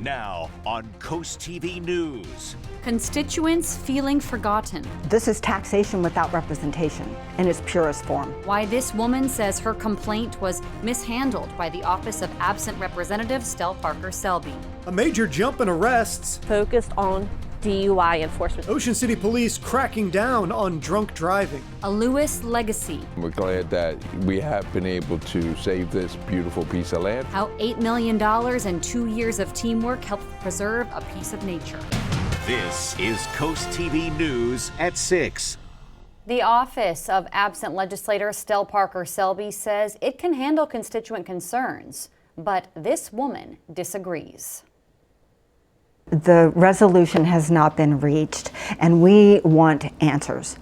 Now on CoastTV News. Constituents feeling forgotten. This is taxation without representation in its purest form. Why this woman says her complaint was mishandled by the Office of Absent Representative Stell Parker Selby. A major jump in arrests. Focused on DUI enforcement. Ocean City Police cracking down on drunk driving. A Lewis legacy. We're glad that we have been able to save this beautiful piece of land. How $8 million and 2 years of teamwork helped preserve a piece of nature. This is CoastTV News at 6. The Office of Absent Legislator Stell Parker Selby says it can handle constituent concerns, but this woman disagrees. The resolution has not been reached, and we want answers.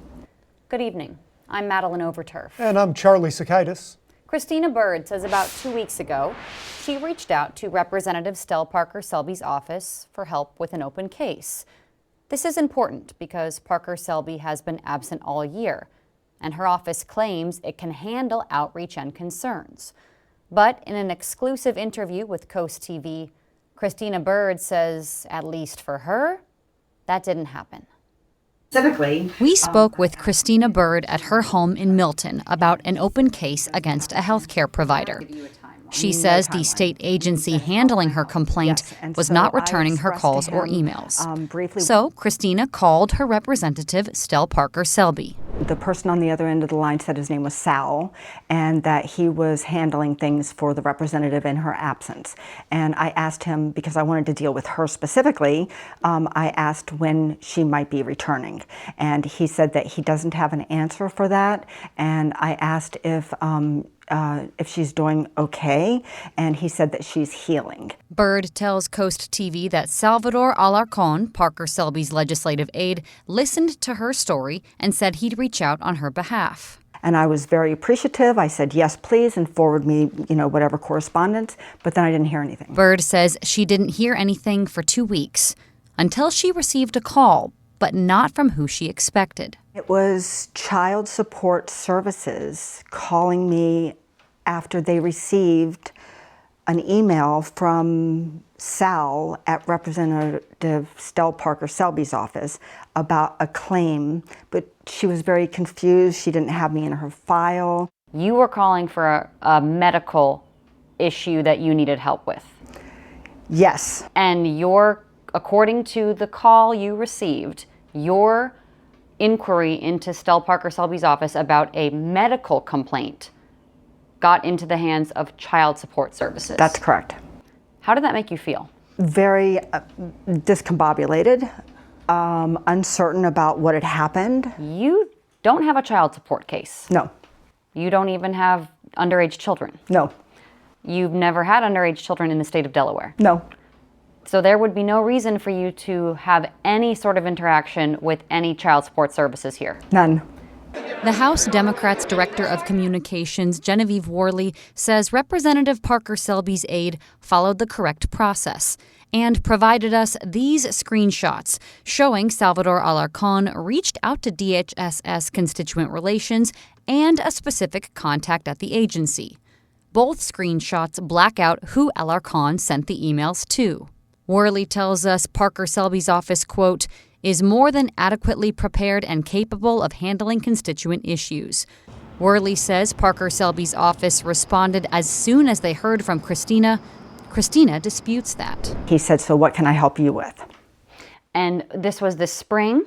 Good evening. I'm Madeline Overturf. And I'm Charlie Sakaitis. Christina Bird says about 2 weeks ago, she reached out to Representative Stell Parker Selby's office for help with an open case. This is important because Parker Selby has been absent all year, and her office claims it can handle outreach and concerns. But in an exclusive interview with CoastTV, Christina Bird says, at least for her, that didn't happen. We spoke with Christina Bird at her home in Milton about an open case against a healthcare provider. She says the state agency handling her complaint was not returning her calls or emails. So Christina called her representative, Stell Parker Selby. The person on the other end of the line said his name was Sal, and that he was handling things for the representative in her absence. And I asked him, because I wanted to deal with her specifically, I asked when she might be returning. And he said that he doesn't have an answer for that. And I asked if she's doing okay, and he said that she's healing. Bird tells Coast TV that Salvador Alarcon, Parker Selby's legislative aide, listened to her story and said he'd reach out on her behalf. And I was very appreciative. I said, yes, please, and forward me, whatever correspondence, but then I didn't hear anything. Bird says she didn't hear anything for 2 weeks until she received a call, but not from who she expected. It was Child Support Services calling me after they received an email from Sal at Representative Stell Parker Selby's office about a claim, but she was very confused. She didn't have me in her file. You were calling for a medical issue that you needed help with. Yes. And according to the call you received, your inquiry into Stell Parker Selby's office about a medical complaint got into the hands of Child Support Services. That's correct. How did that make you feel? Very discombobulated, uncertain about what had happened. You don't have a child support case. No. You don't even have underage children. No. You've never had underage children in the state of Delaware. No. So there would be no reason for you to have any sort of interaction with any child support services here. None. The House Democrats' Director of Communications, Genevieve Worley, says Representative Parker Selby's aide followed the correct process and provided us these screenshots showing Salvador Alarcon reached out to DHSS Constituent Relations and a specific contact at the agency. Both screenshots black out who Alarcon sent the emails to. Worley tells us Parker Selby's office, quote, is more than adequately prepared and capable of handling constituent issues. Worley says Parker Selby's office responded as soon as they heard from Christina. Christina disputes that. He said, so what can I help you with? And this was this spring?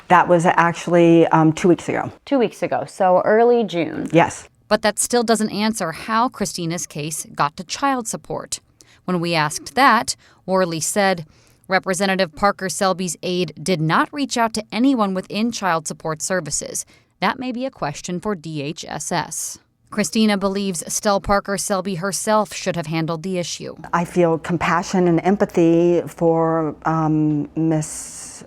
That was actually 2 weeks ago. 2 weeks ago, so early June. Yes. But that still doesn't answer how Christina's case got to child support. When we asked that, Worley said, Representative Parker Selby's aide did not reach out to anyone within Child Support Services. That may be a question for DHSS. Christina believes Stell Parker Selby herself should have handled the issue. I feel compassion and empathy for Miss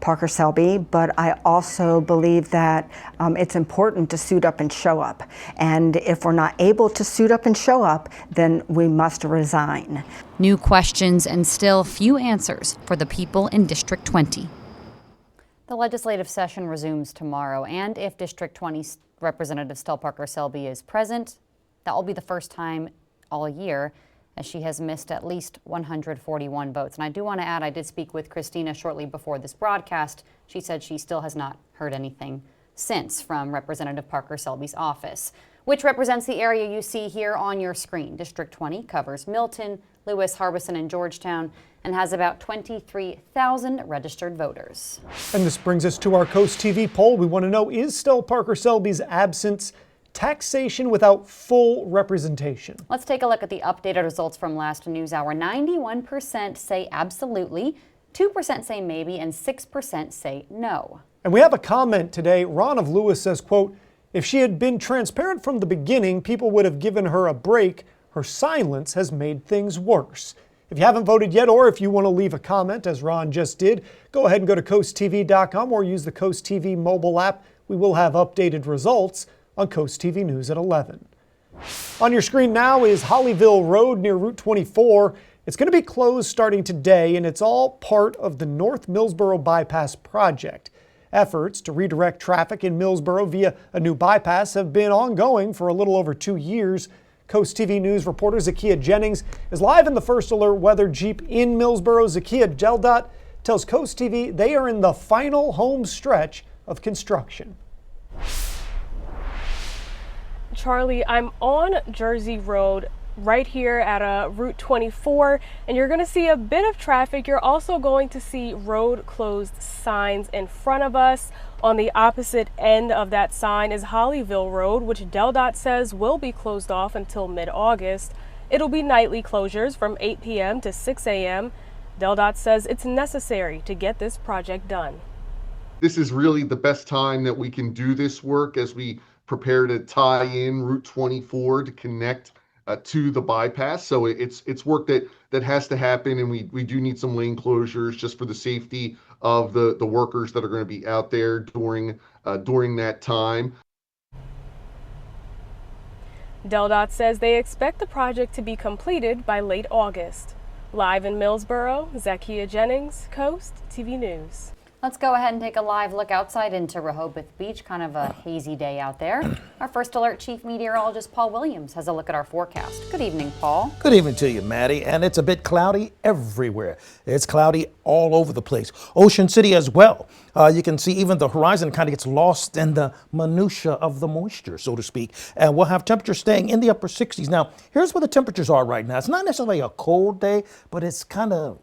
Parker Selby, but I also believe that it's important to suit up and show up. And if we're not able to suit up and show up, then we must resign. New questions and still few answers for the people in District 20. The legislative session resumes tomorrow, and if District 20 Representative Stell Parker Selby is present, that will be the first time all year as she has missed at least 141 votes. And I do want to add, I did speak with Christina shortly before this broadcast. She said she still has not heard anything since from Representative Parker Selby's office, which represents the area you see here on your screen. District 20 covers Milton, Lewis, Harbison, and Georgetown, and has about 23,000 registered voters. And this brings us to our Coast TV poll. We want to know, is Stell Parker Selby's absence taxation without full representation? Let's take a look at the updated results from last news hour. 91% say absolutely, 2% say maybe, and 6% say no. And we have a comment today. Ron of Lewis says, quote, if she had been transparent from the beginning, people would have given her a break. Her silence has made things worse. If you haven't voted yet, or if you want to leave a comment, as Ron just did, go ahead and go to CoastTV.com or use the Coast TV mobile app. We will have updated results on Coast TV News at 11. On your screen now is Hollyville Road near Route 24. It's going to be closed starting today, and it's all part of the North Millsboro Bypass project. Efforts to redirect traffic in Millsboro via a new bypass have been ongoing for a little over 2 years. Coast TV News reporter Zakiya Jennings is live in the First Alert Weather Jeep in Millsboro. Zakiya, DelDOT tells Coast TV they are in the final home stretch of construction. Charlie, I'm on Jersey Road right here at Route 24, and you're going to see a bit of traffic. You're also going to see road closed signs in front of us. On the opposite end of that sign is Hollyville Road, which DelDOT says will be closed off until mid-August. It'll be nightly closures from 8 p.m. to 6 a.m. DelDOT says it's necessary to get this project done. This is really the best time that we can do this work as we prepare to tie in Route 24 to connect to the bypass. So it's work that has to happen, and we do need some lane closures just for the safety of the workers that are going to be out there during that time. DelDOT says they expect the project to be completed by late August. Live in Millsboro, Zakiya Jennings, Coast TV News. Let's go ahead and take a live look outside into Rehoboth Beach. Kind of a hazy day out there. Our First Alert Chief Meteorologist Paul Williams has a look at our forecast. Good evening, Paul. Good evening to you, Maddie. And it's a bit cloudy everywhere. It's cloudy all over the place. Ocean City as well. You can see even the horizon kind of gets lost in the minutia of the moisture, so to speak. And we'll have temperatures staying in the upper 60s. Now, here's where the temperatures are right now. It's not necessarily a cold day, but it's kind of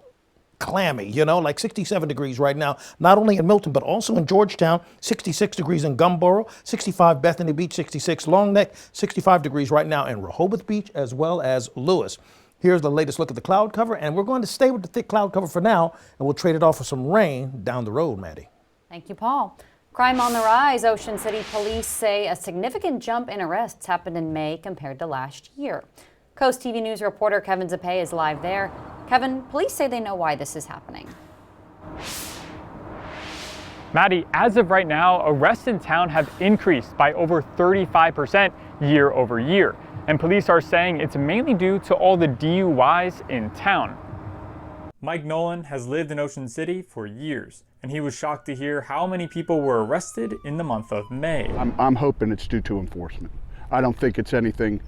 clammy, like 67 degrees right now, not only in Milton, but also in Georgetown, 66 degrees in Gumboro, 65 Bethany Beach, 66 Long Neck, 65 degrees right now in Rehoboth Beach, as well as Lewis. Here's the latest look at the cloud cover, and we're going to stay with the thick cloud cover for now, and we'll trade it off for some rain down the road, Maddie. Thank you, Paul. Crime on the rise. Ocean City police say a significant jump in arrests happened in May compared to last year. Coast TV News reporter Kevin Zappe is live there. Kevin, police say they know why this is happening. Maddie, as of right now, arrests in town have increased by over 35% year over year. And police are saying it's mainly due to all the DUIs in town. Mike Nolan has lived in Ocean City for years, and he was shocked to hear how many people were arrested in the month of May. I'm hoping it's due to enforcement. I don't think it's anything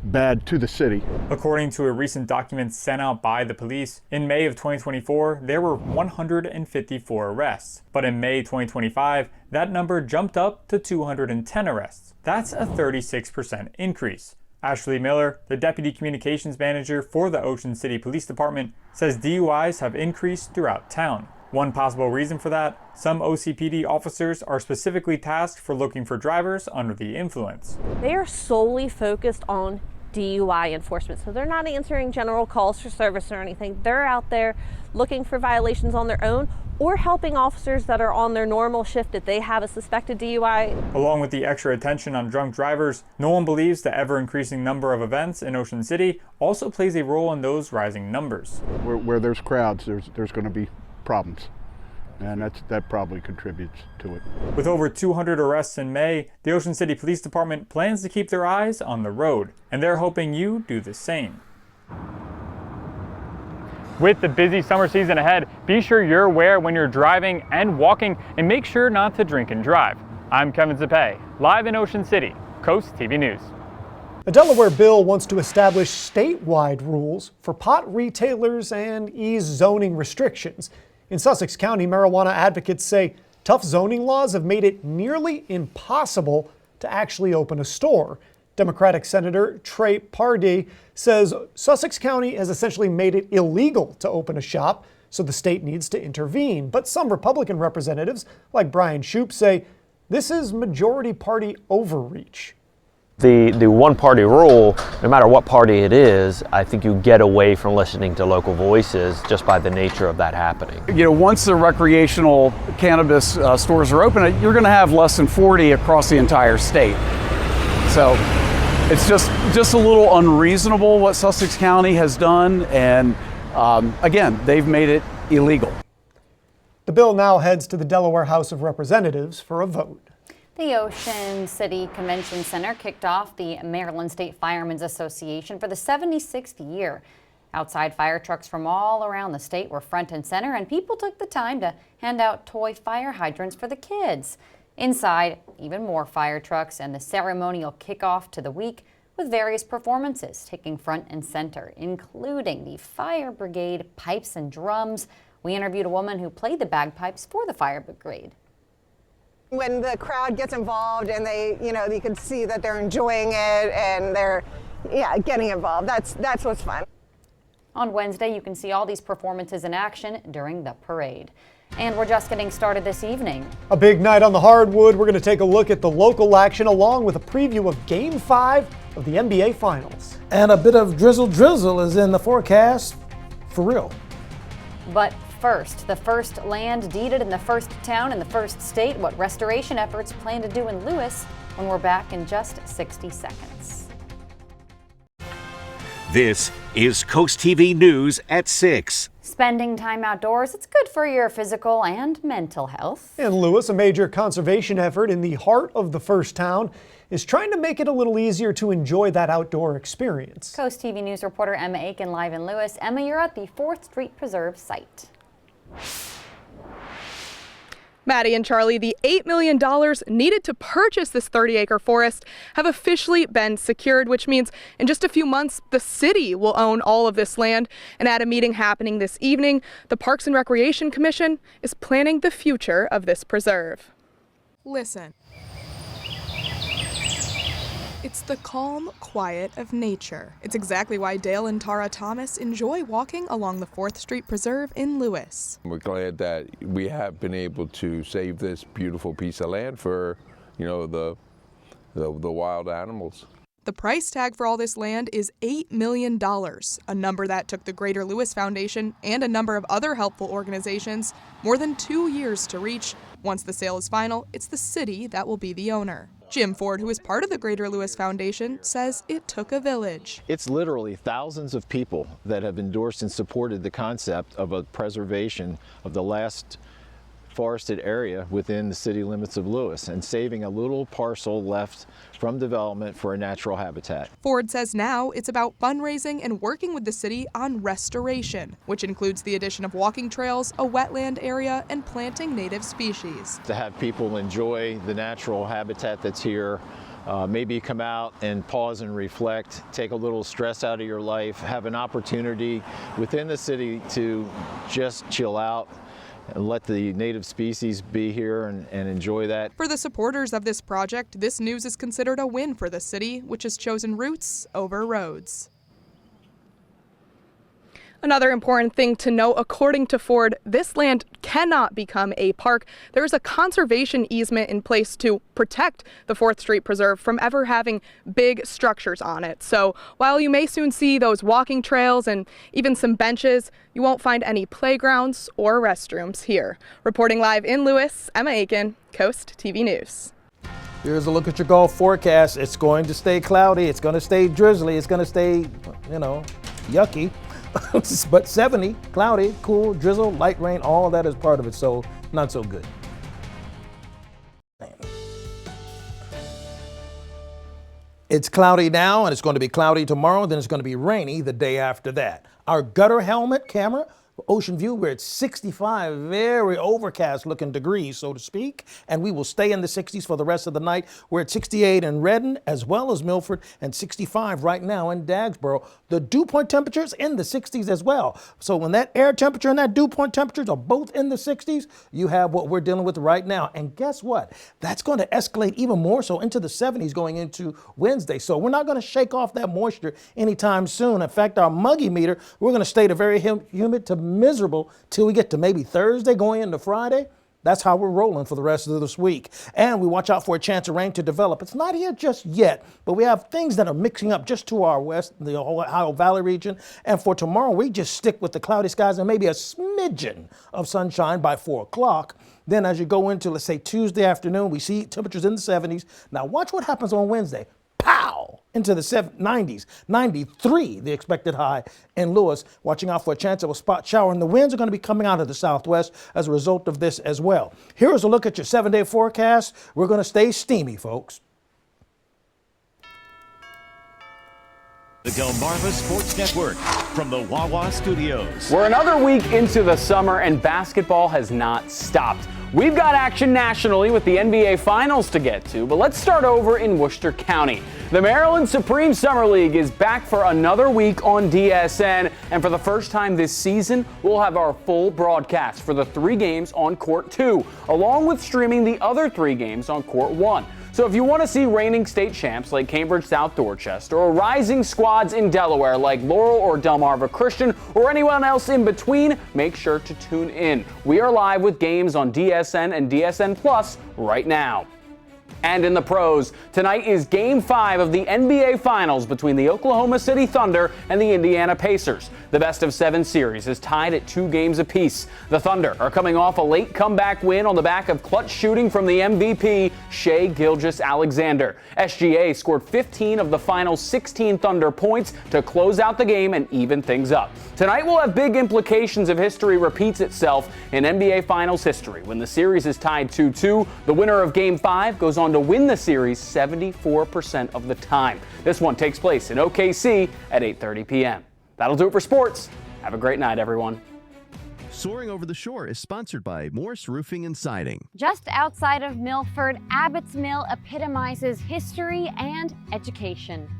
bad to the city. According to a recent document sent out by the police, in May of 2024, there were 154 arrests. But in May 2025, that number jumped up to 210 arrests. That's a 36% increase. Ashley Miller, the Deputy Communications Manager for the Ocean City Police Department, says DUIs have increased throughout town. One possible reason for that, some OCPD officers are specifically tasked for looking for drivers under the influence. They are solely focused on DUI enforcement, so they're not answering general calls for service or anything. They're out there looking for violations on their own or helping officers that are on their normal shift if they have a suspected DUI. Along with the extra attention on drunk drivers, Nolan believes the ever-increasing number of events in Ocean City also plays a role in those rising numbers. Where there's crowds, there's going to be problems, and that probably contributes to it. With over 200 arrests in May, the Ocean City Police Department plans to keep their eyes on the road, and they're hoping you do the same. With the busy summer season ahead, be sure you're aware when you're driving and walking, and make sure not to drink and drive. I'm Kevin Zappe, live in Ocean City, Coast TV News. A Delaware bill wants to establish statewide rules for pot retailers and ease zoning restrictions. In Sussex County, marijuana advocates say tough zoning laws have made it nearly impossible to actually open a store. Democratic Senator Stell Parker says Sussex County has essentially made it illegal to open a shop, so the state needs to intervene. But some Republican representatives, like Brian Shoup, say this is majority party overreach. The one-party rule, no matter what party it is, I think you get away from listening to local voices just by the nature of that happening. You know, once the recreational cannabis stores are open, you're going to have less than 40 across the entire state. So it's just a little unreasonable what Sussex County has done, and again, they've made it illegal. The bill now heads to the Delaware House of Representatives for a vote. The Ocean City Convention Center kicked off the Maryland State Firemen's Association for the 76th year. Outside, fire trucks from all around the state were front and center, and people took the time to hand out toy fire hydrants for the kids. Inside, even more fire trucks and the ceremonial kickoff to the week with various performances taking front and center, including the fire brigade pipes and drums. We interviewed a woman who played the bagpipes for the fire brigade. When the crowd gets involved and you can see that they're enjoying it and they're, getting involved. That's what's fun. On Wednesday, you can see all these performances in action during the parade. And we're just getting started this evening. A big night on the hardwood. We're going to take a look at the local action along with a preview of Game 5 of the NBA Finals. And a bit of drizzle is in the forecast for real. But first, the first land deeded in the first town in the first state, what restoration efforts plan to do in Lewis when we're back in just 60 seconds. This is Coast TV News at 6. Spending time outdoors, it's good for your physical and mental health. In Lewis, a major conservation effort in the heart of the first town is trying to make it a little easier to enjoy that outdoor experience. Coast TV News reporter Emma Aiken live in Lewis. Emma, you're at the 4th Street Preserve site. Maddie and Charlie, the $8 million needed to purchase this 30-acre forest have officially been secured, which means in just a few months, the city will own all of this land. And at a meeting happening this evening, the Parks and Recreation Commission is planning the future of this preserve. Listen. It's the calm quiet of nature. It's exactly why Dale and Tara Thomas enjoy walking along the 4th Street Preserve in Lewis. We're glad that we have been able to save this beautiful piece of land for, the wild animals. The price tag for all this land is $8 million, a number that took the Greater Lewis Foundation and a number of other helpful organizations more than 2 years to reach. Once the sale is final, it's the city that will be the owner. Jim Ford, who is part of the Greater Lewis Foundation, says it took a village. It's literally thousands of people that have endorsed and supported the concept of a preservation of the last forested area within the city limits of Lewis and saving a little parcel left from development for a natural habitat. Ford says now it's about fundraising and working with the city on restoration, which includes the addition of walking trails, a wetland area, and planting native species. To have people enjoy the natural habitat that's here, maybe come out and pause and reflect, take a little stress out of your life, have an opportunity within the city to just chill out and let the native species be here and enjoy that. For the supporters of this project, this news is considered a win for the city, which has chosen routes over roads. Another important thing to know, according to Ford, this land cannot become a park. There is a conservation easement in place to protect the 4th Street Preserve from ever having big structures on it. So while you may soon see those walking trails and even some benches, you won't find any playgrounds or restrooms here. Reporting live in Lewis, Emma Aiken, Coast TV News. Here's a look at your golf forecast. It's going to stay cloudy. It's going to stay drizzly. It's going to stay, yucky. But 70, cloudy, cool, drizzle, light rain, all that is part of it, so not so good. It's cloudy now, and it's going to be cloudy tomorrow, then it's going to be rainy the day after that. Our gutter helmet camera Ocean View, we're at 65, very overcast looking degrees, so to speak, and we will stay in the 60s for the rest of the night. We're at 68 in Redden as well as Milford, and 65 right now in Dagsboro. The dew point temperatures in the 60s as well. So when that air temperature and that dew point temperatures are both in the 60s, you have what we're dealing with right now. And guess what? That's going to escalate even more so into the 70s going into Wednesday. So we're not going to shake off that moisture anytime soon. In fact, our muggy meter, we're going to stay to very humid to miserable till we get to maybe Thursday going into Friday. That's how we're rolling for the rest of this week. And we watch out for a chance of rain to develop. It's not here just yet, but we have things that are mixing up just to our west, the Ohio Valley region. And for tomorrow, we just stick with the cloudy skies and maybe a smidgen of sunshine by 4 o'clock. Then as you go into, let's say, Tuesday afternoon, we see temperatures in the 70s. Now watch what happens on Wednesday. Pow! Into the 90s, 93, the expected high in Lewis. Watching out for a chance of a spot shower, and the winds are going to be coming out of the southwest as a result of this as well. Here's a look at your 7-day forecast. We're going to stay steamy, folks. The Delmarva Sports Network from the Wawa Studios. We're another week into the summer and basketball has not stopped. We've got action nationally with the NBA Finals to get to, but let's start over in Worcester County. The Maryland Supreme Summer League is back for another week on DSN, and for the first time this season, we'll have our full broadcast for the 3 games on Court 2, along with streaming the other 3 games on Court 1. So if you want to see reigning state champs like Cambridge South Dorchester, or rising squads in Delaware like Laurel or Delmarva Christian, or anyone else in between, make sure to tune in. We are live with games on DSN and DSN Plus right now. And in the pros, tonight is Game 5 of the NBA Finals between the Oklahoma City Thunder and the Indiana Pacers. The best-of-7 series is tied at 2 games apiece. The Thunder are coming off a late comeback win on the back of clutch shooting from the MVP, Shai Gilgeous-Alexander. SGA scored 15 of the final 16 Thunder points to close out the game and even things up. Tonight will have big implications if history repeats itself in NBA Finals history. When the series is tied 2-2, the winner of Game 5 goes on to win the series 74% of the time. This one takes place in OKC at 8:30 p.m. That'll do it for sports. Have a great night, everyone. Soaring Over the Shore is sponsored by Morse Roofing and Siding. Just outside of Milford, Abbott's Mill epitomizes history and education.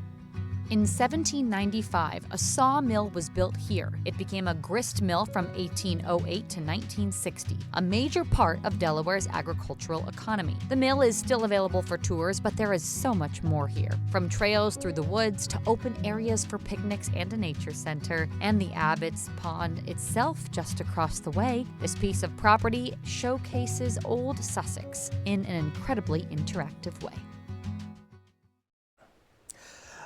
In 1795, a sawmill was built here. It became a grist mill from 1808 to 1960, a major part of Delaware's agricultural economy. The mill is still available for tours, but there is so much more here. From trails through the woods to open areas for picnics and a nature center, and the Abbott's Pond itself just across the way, this piece of property showcases old Sussex in an incredibly interactive way.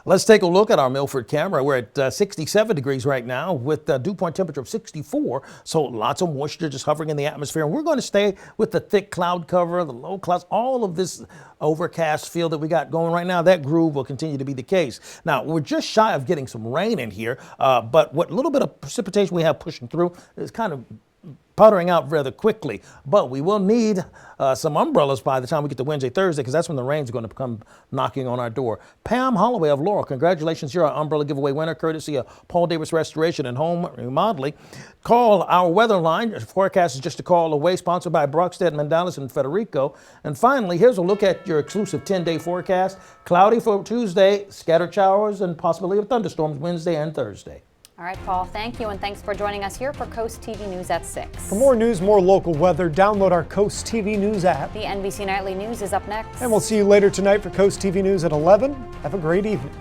Let's take a look at our Milford camera. We're at 67 degrees right now with a dew point temperature of 64. So lots of moisture just hovering in the atmosphere. And we're going to stay with the thick cloud cover, the low clouds, all of this overcast feel that we got going right now. That groove will continue to be the case. Now, we're just shy of getting some rain in here, but what little bit of precipitation we have pushing through is kind of puttering out rather quickly, but we will need some umbrellas by the time we get to Wednesday, Thursday, because that's when the rain's going to come knocking on our door. Pam Holloway of Laurel, congratulations. You're our umbrella giveaway winner, courtesy of Paul Davis Restoration and Home Remodeling. Call our weather line. The forecast is just a call away, sponsored by Brockstead, Mandalis, and Federico. And finally, here's a look at your exclusive 10-day forecast. Cloudy for Tuesday, scattered showers, and possibility of thunderstorms Wednesday and Thursday. All right, Paul, thank you, and thanks for joining us here for Coast TV News at 6. For more news, more local weather, download our Coast TV News app. The NBC Nightly News is up next. And we'll see you later tonight for Coast TV News at 11. Have a great evening.